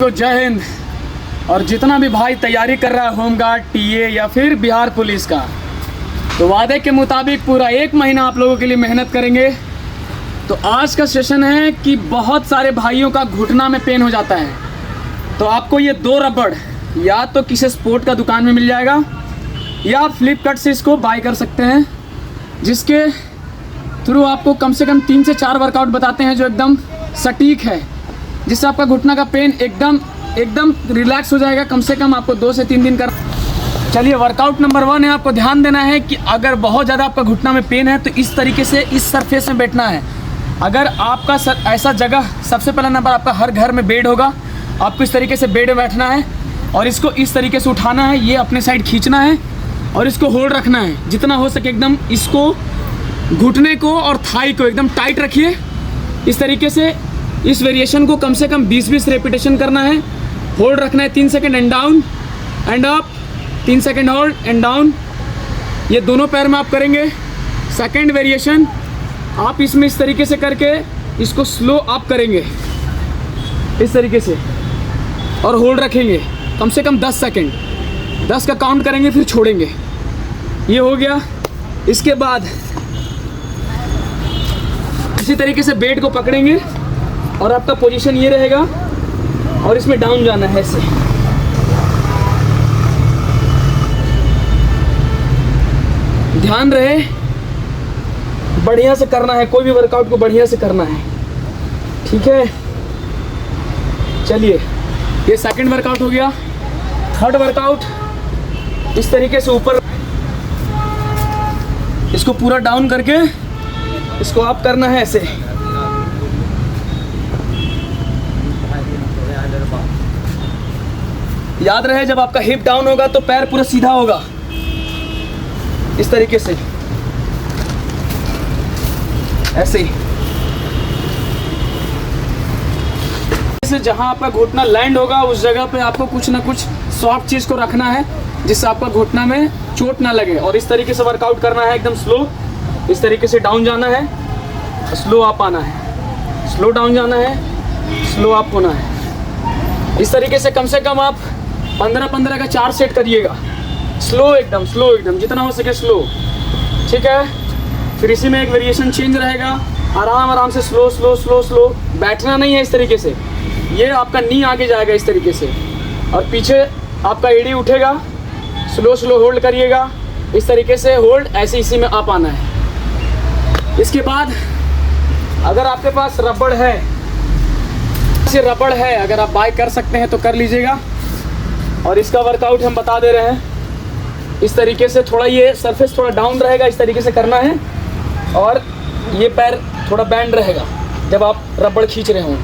तो जय हिंद। और जितना भी भाई तैयारी कर रहा है होमगार्ड, टीए या फिर बिहार पुलिस का, तो वादे के मुताबिक पूरा 1 महीना आप लोगों के लिए मेहनत करेंगे। तो आज का सेशन है कि बहुत सारे भाइयों का घुटना में पेन हो जाता है, तो आपको ये 2 रबड़ या तो किसी स्पोर्ट का दुकान में मिल जाएगा या आप फ्लिपकार्ट से इसको बाय कर सकते हैं, जिसके थ्रू आपको कम से कम 3 से 4 वर्कआउट बताते हैं जो एकदम सटीक है, जिससे आपका घुटना का पेन एकदम रिलैक्स हो जाएगा। कम से कम आपको 2 से 3 दिन कर। चलिए, वर्कआउट नंबर 1 है, आपको ध्यान देना है कि अगर बहुत ज़्यादा आपका घुटना में पेन है तो इस तरीके से इस सरफेस में बैठना है। अगर आपका ऐसा जगह, सबसे पहला नंबर आपका हर घर में बेड होगा, आपको इस तरीके से बेड में बैठना है और इसको इस तरीके से उठाना है, ये अपने साइड खींचना है और इसको होल्ड रखना है जितना हो सके। एकदम इसको घुटने को और थाई को एकदम टाइट रखिए इस तरीके से। इस वेरिएशन को कम से कम 20-20 रेपिटेशन करना है। होल्ड रखना है 3 second, and down and up, 3 second hold and down. ये दोनों पैर में आप करेंगे। सेकंड वेरिएशन आप इसमें इस तरीके से करके इसको स्लो अप करेंगे इस तरीके से और होल्ड रखेंगे कम से कम 10 सेकंड। 10 का काउंट करेंगे फिर छोड़ेंगे। ये हो गया। इसके बाद इसी तरीके से बेड को पकड़ेंगे और आपका पोजीशन ये रहेगा और इसमें डाउन जाना है ऐसे। ध्यान रहे, बढ़िया से करना है, कोई भी वर्कआउट को बढ़िया से करना है, ठीक है। चलिए, ये सेकंड वर्कआउट हो गया। थर्ड वर्कआउट इस तरीके से ऊपर इसको पूरा डाउन करके इसको आप करना है ऐसे। याद रहे, जब आपका हिप डाउन होगा तो पैर पूरा सीधा होगा इस तरीके से ऐसे ही। जहां आपका घुटना लैंड होगा उस जगह पे आपको कुछ ना कुछ सॉफ्ट चीज को रखना है जिससे आपका घुटना में चोट ना लगे। और इस तरीके से वर्कआउट करना है एकदम स्लो। इस तरीके से डाउन जाना है, स्लो अप आना है, स्लो डाउन जाना है, स्लो अप होना है। इस तरीके से कम आप 15-15 का 4 सेट करिएगा। स्लो एकदम जितना हो सके स्लो, ठीक है। फिर इसी में एक वेरिएशन चेंज रहेगा, आराम से स्लो। बैठना नहीं है इस तरीके से, ये आपका नी आगे जाएगा इस तरीके से और पीछे आपका एडी उठेगा। स्लो होल्ड करिएगा इस तरीके से, होल्ड ऐसे इसी में आप आना है। इसके बाद अगर आपके पास रबड़ है, अगर आप बाय कर सकते हैं तो कर लीजिएगा। और इसका वर्कआउट हम बता दे रहे हैं इस तरीके से। थोड़ा ये सरफेस थोड़ा डाउन रहेगा, इस तरीके से करना है और ये पैर थोड़ा बैंड रहेगा जब आप रबड़ खींच रहे हों।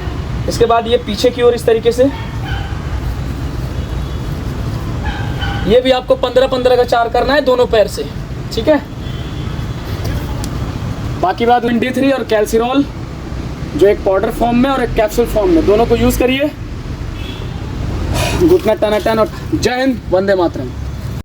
इसके बाद ये पीछे की ओर इस तरीके से, ये भी आपको 15-15 का 4 करना है दोनों पैर से, ठीक है। बाकी बात D3 और कैल्सिरॉल, जो एक पाउडर फॉर्म में और एक कैप्सूल फॉर्म में, दोनों को यूज़ करिए। घुटना टनाटन। और जय हिंद, वंदे मातरम।